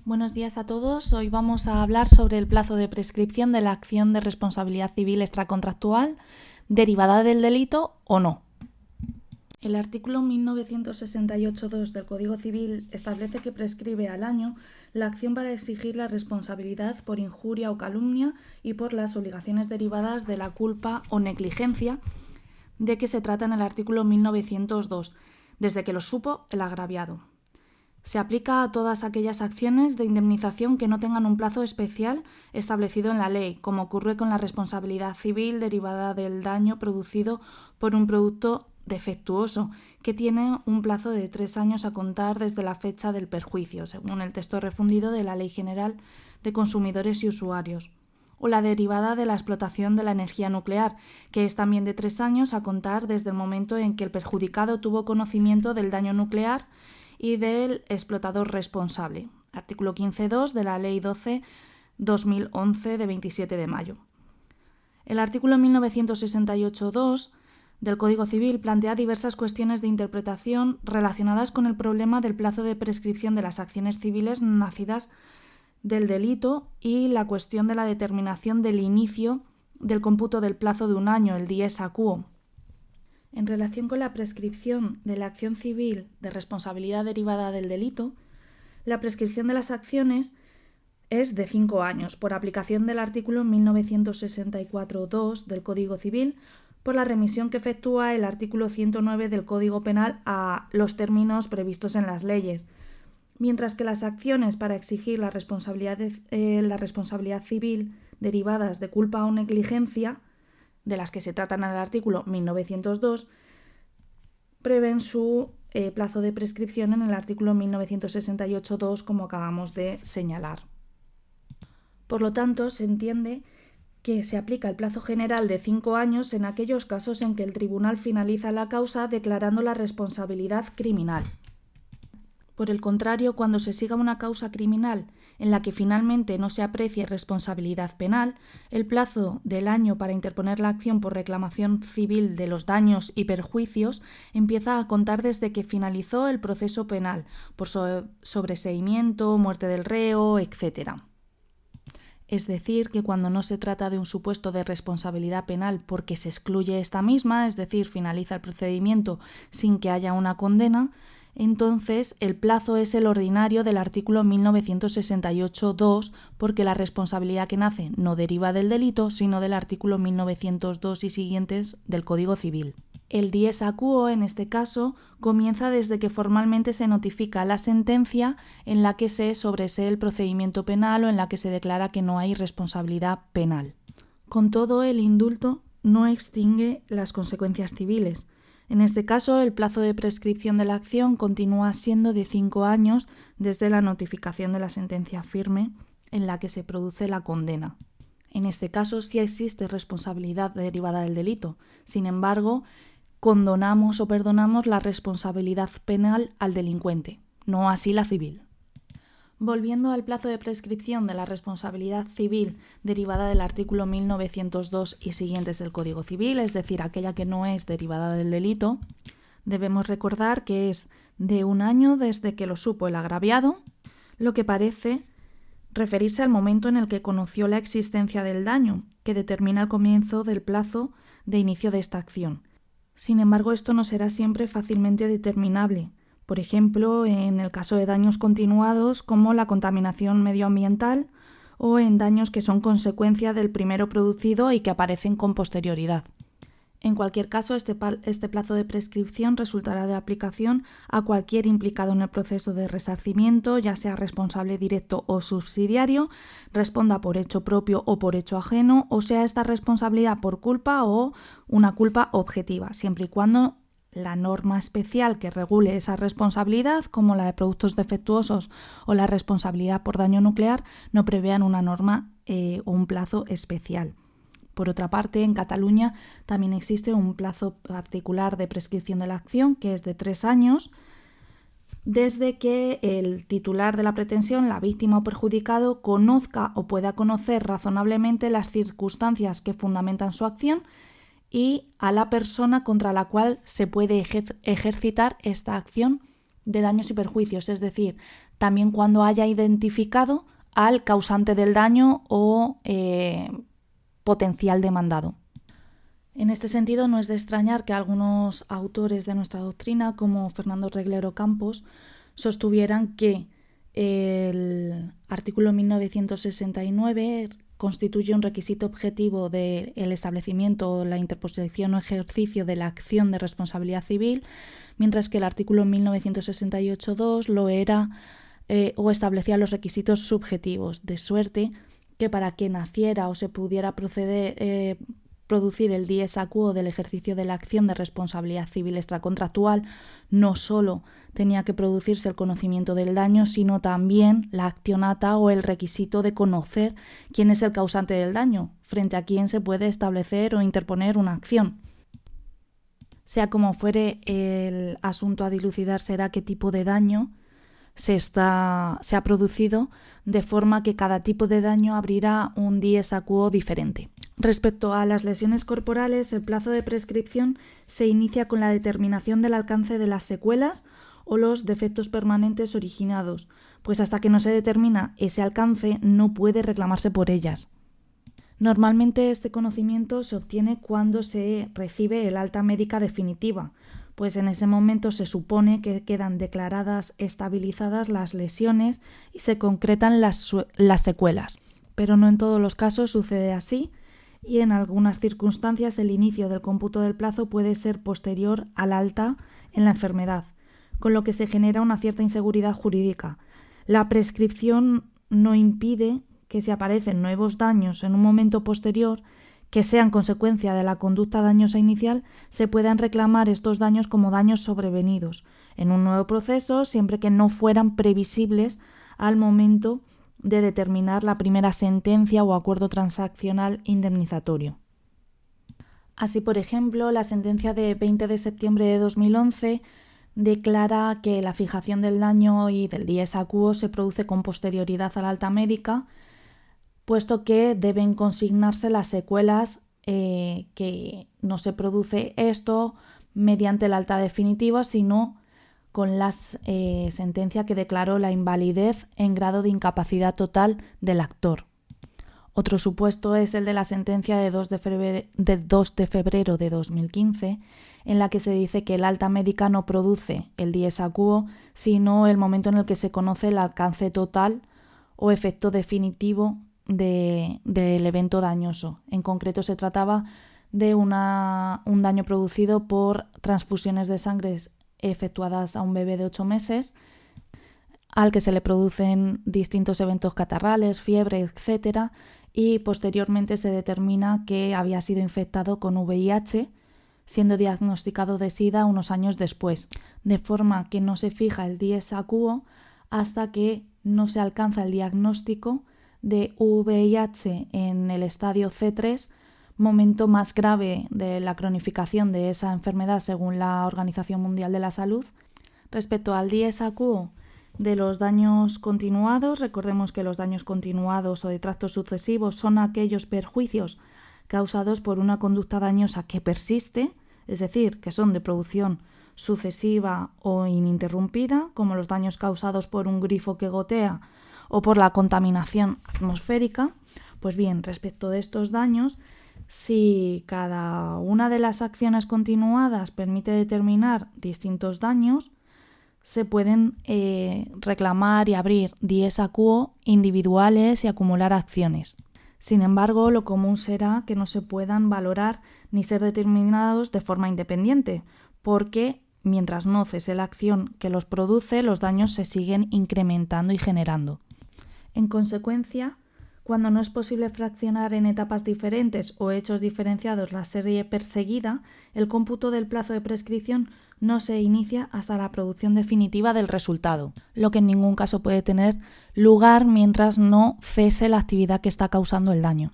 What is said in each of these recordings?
Buenos días a todos. Hoy vamos a hablar sobre el plazo de prescripción de la acción de responsabilidad civil extracontractual derivada del delito o no. El artículo 1968.2 del Código Civil establece que prescribe al año la acción para exigir la responsabilidad por injuria o calumnia y por las obligaciones derivadas de la culpa o negligencia de que se trata en el artículo 1902, desde que lo supo el agraviado. Se aplica a todas aquellas acciones de indemnización que no tengan un plazo especial establecido en la ley, como ocurre con la responsabilidad civil derivada del daño producido por un producto defectuoso, que tiene un plazo de 3 años a contar desde la fecha del perjuicio, según el texto refundido de la Ley General de Consumidores y Usuarios, o la derivada de la explotación de la energía nuclear, que es también de 3 años a contar desde el momento en que el perjudicado tuvo conocimiento del daño nuclear y del explotador responsable. Artículo 15.2 de la Ley 12/2011 de 27 de mayo. El artículo 1968.2 del Código Civil plantea diversas cuestiones de interpretación relacionadas con el problema del plazo de prescripción de las acciones civiles nacidas del delito y la cuestión de la determinación del inicio del cómputo del plazo de un año, el dies a quo. En relación con la prescripción de la acción civil de responsabilidad derivada del delito, la prescripción de las acciones es de 5 años, por aplicación del artículo 1964.2 del Código Civil, por la remisión que efectúa el artículo 109 del Código Penal a los términos previstos en las leyes, mientras que las acciones para exigir la responsabilidad civil derivadas de culpa o negligencia, de las que se tratan en el artículo 1902, prevén su plazo de prescripción en el artículo 1968.2, como acabamos de señalar. Por lo tanto, se entiende que se aplica el plazo general de 5 años en aquellos casos en que el tribunal finaliza la causa declarando la responsabilidad criminal. Por el contrario, cuando se siga una causa criminal en la que finalmente no se aprecie responsabilidad penal, el plazo del año para interponer la acción por reclamación civil de los daños y perjuicios empieza a contar desde que finalizó el proceso penal, por sobreseimiento, muerte del reo, etc. Es decir, que cuando no se trata de un supuesto de responsabilidad penal porque se excluye esta misma, es decir, finaliza el procedimiento sin que haya una condena, entonces el plazo es el ordinario del artículo 1968.2 porque la responsabilidad que nace no deriva del delito, sino del artículo 1902 y siguientes del Código Civil. El dies a quo, en este caso, comienza desde que formalmente se notifica la sentencia en la que se sobresee el procedimiento penal o en la que se declara que no hay responsabilidad penal. Con todo, el indulto no extingue las consecuencias civiles. En este caso, el plazo de prescripción de la acción continúa siendo de 5 años desde la notificación de la sentencia firme en la que se produce la condena. En este caso, sí existe responsabilidad derivada del delito. Sin embargo, condonamos o perdonamos la responsabilidad penal al delincuente, no así la civil. Volviendo al plazo de prescripción de la responsabilidad civil derivada del artículo 1902 y siguientes del Código Civil, es decir, aquella que no es derivada del delito, debemos recordar que es de 1 año desde que lo supo el agraviado, lo que parece referirse al momento en el que conoció la existencia del daño, que determina el comienzo del plazo de inicio de esta acción. Sin embargo, esto no será siempre fácilmente determinable. Por ejemplo, en el caso de daños continuados como la contaminación medioambiental o en daños que son consecuencia del primero producido y que aparecen con posterioridad. En cualquier caso, este plazo de prescripción resultará de aplicación a cualquier implicado en el proceso de resarcimiento, ya sea responsable directo o subsidiario, responda por hecho propio o por hecho ajeno, o sea esta responsabilidad por culpa o una culpa objetiva, siempre y cuando la norma especial que regule esa responsabilidad, como la de productos defectuosos o la responsabilidad por daño nuclear, no prevean una norma o un plazo especial. Por otra parte, en Cataluña también existe un plazo particular de prescripción de la acción, que es de 3 años, desde que el titular de la pretensión, la víctima o perjudicado, conozca o pueda conocer razonablemente las circunstancias que fundamentan su acción y a la persona contra la cual se puede ejercitar esta acción de daños y perjuicios, es decir, también cuando haya identificado al causante del daño o potencial demandado. En este sentido, no es de extrañar que algunos autores de nuestra doctrina, como Fernando Reglero Campos, sostuvieran que el artículo 1969 constituye un requisito objetivo del establecimiento, la interposición o ejercicio de la acción de responsabilidad civil, mientras que el artículo 1968.2 lo era o establecía los requisitos subjetivos, de suerte que para que naciera o se pudiera producir el dies a quo del ejercicio de la acción de responsabilidad civil extracontractual, no solo tenía que producirse el conocimiento del daño, sino también la accionata o el requisito de conocer quién es el causante del daño, frente a quién se puede establecer o interponer una acción. Sea como fuere, el asunto a dilucidar será qué tipo de daño se ha producido, de forma que cada tipo de daño abrirá un dies a quo diferente. Respecto a las lesiones corporales, el plazo de prescripción se inicia con la determinación del alcance de las secuelas o los defectos permanentes originados, pues hasta que no se determina ese alcance no puede reclamarse por ellas. Normalmente este conocimiento se obtiene cuando se recibe el alta médica definitiva, pues en ese momento se supone que quedan declaradas estabilizadas las lesiones y se concretan las secuelas. Pero no en todos los casos sucede así, y en algunas circunstancias el inicio del cómputo del plazo puede ser posterior al alta en la enfermedad, con lo que se genera una cierta inseguridad jurídica. La prescripción no impide que si aparecen nuevos daños en un momento posterior que sean consecuencia de la conducta dañosa inicial, se puedan reclamar estos daños como daños sobrevenidos en un nuevo proceso, siempre que no fueran previsibles al momento de determinar la primera sentencia o acuerdo transaccional indemnizatorio. Así, por ejemplo, la sentencia de 20 de septiembre de 2011 declara que la fijación del daño y del dies a quo se produce con posterioridad a la alta médica, puesto que deben consignarse las secuelas que no se produce esto mediante la alta definitiva, sino con la sentencia que declaró la invalidez en grado de incapacidad total del actor. Otro supuesto es el de la sentencia de 2 de febrero de 2015, en la que se dice que el alta médica no produce el dies a quo, sino el momento en el que se conoce el alcance total o efecto definitivo del evento dañoso. En concreto se trataba de un daño producido por transfusiones de sangre efectuadas a un bebé de 8 meses, al que se le producen distintos eventos catarrales, fiebre, etc. Y posteriormente se determina que había sido infectado con VIH, siendo diagnosticado de SIDA unos años después, de forma que no se fija el dies a quo hasta que no se alcanza el diagnóstico de VIH en el estadio C3, momento más grave de la cronificación de esa enfermedad según la Organización Mundial de la Salud. Respecto al dies a quo de los daños continuados, recordemos que los daños continuados o de tractos sucesivos son aquellos perjuicios causados por una conducta dañosa que persiste, es decir, que son de producción sucesiva o ininterrumpida, como los daños causados por un grifo que gotea o por la contaminación atmosférica. Pues bien, respecto de estos daños, si cada una de las acciones continuadas permite determinar distintos daños, se pueden reclamar y abrir dies a quo individuales y acumular acciones. Sin embargo, lo común será que no se puedan valorar ni ser determinados de forma independiente, porque mientras no cese la acción que los produce, los daños se siguen incrementando y generando. En consecuencia, cuando no es posible fraccionar en etapas diferentes o hechos diferenciados la serie perseguida, el cómputo del plazo de prescripción no se inicia hasta la producción definitiva del resultado, lo que en ningún caso puede tener lugar mientras no cese la actividad que está causando el daño.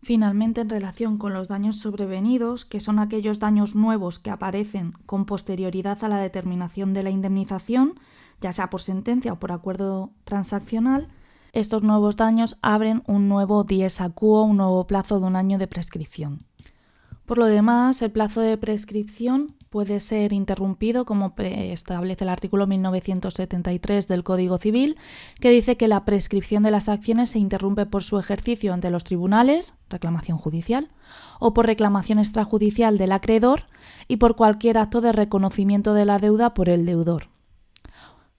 Finalmente, en relación con los daños sobrevenidos, que son aquellos daños nuevos que aparecen con posterioridad a la determinación de la indemnización, ya sea por sentencia o por acuerdo transaccional, estos nuevos daños abren un nuevo dies a quo, un nuevo plazo de 1 año de prescripción. Por lo demás, el plazo de prescripción puede ser interrumpido, como establece el artículo 1973 del Código Civil, que dice que la prescripción de las acciones se interrumpe por su ejercicio ante los tribunales, reclamación judicial, o por reclamación extrajudicial del acreedor y por cualquier acto de reconocimiento de la deuda por el deudor.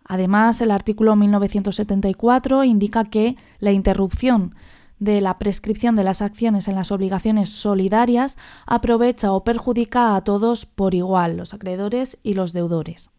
Además, el artículo 1974 indica que la interrupción de la prescripción de las acciones en las obligaciones solidarias aprovecha o perjudica a todos por igual, los acreedores y los deudores.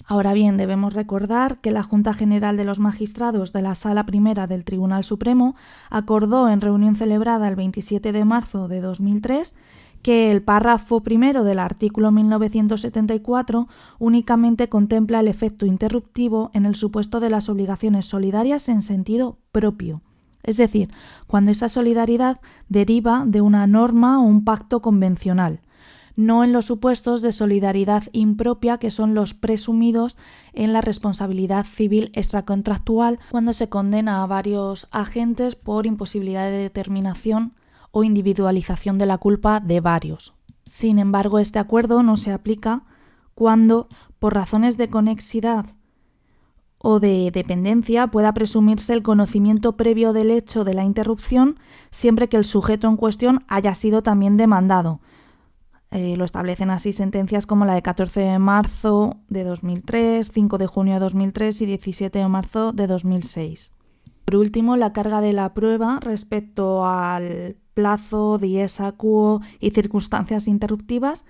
Ahora bien, debemos recordar que la Junta General de los Magistrados de la Sala Primera del Tribunal Supremo acordó en reunión celebrada el 27 de marzo de 2003 que el párrafo primero del artículo 1974 únicamente contempla el efecto interruptivo en el supuesto de las obligaciones solidarias en sentido propio, es decir, cuando esa solidaridad deriva de una norma o un pacto convencional, no en los supuestos de solidaridad impropia que son los presumidos en la responsabilidad civil extracontractual cuando se condena a varios agentes por imposibilidad de determinación o individualización de la culpa de varios. Sin embargo, este acuerdo no se aplica cuando, por razones de conexidad o de dependencia, pueda presumirse el conocimiento previo del hecho de la interrupción siempre que el sujeto en cuestión haya sido también demandado. Lo establecen así sentencias como la de 14 de marzo de 2003, 5 de junio de 2003 y 17 de marzo de 2006. Por último, la carga de la prueba respecto al plazo, dies a quo y circunstancias interruptivas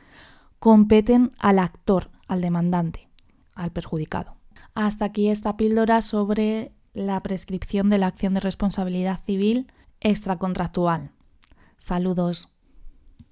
competen al actor, al demandante, al perjudicado. Hasta aquí esta píldora sobre la prescripción de la acción de responsabilidad civil extracontractual. Saludos.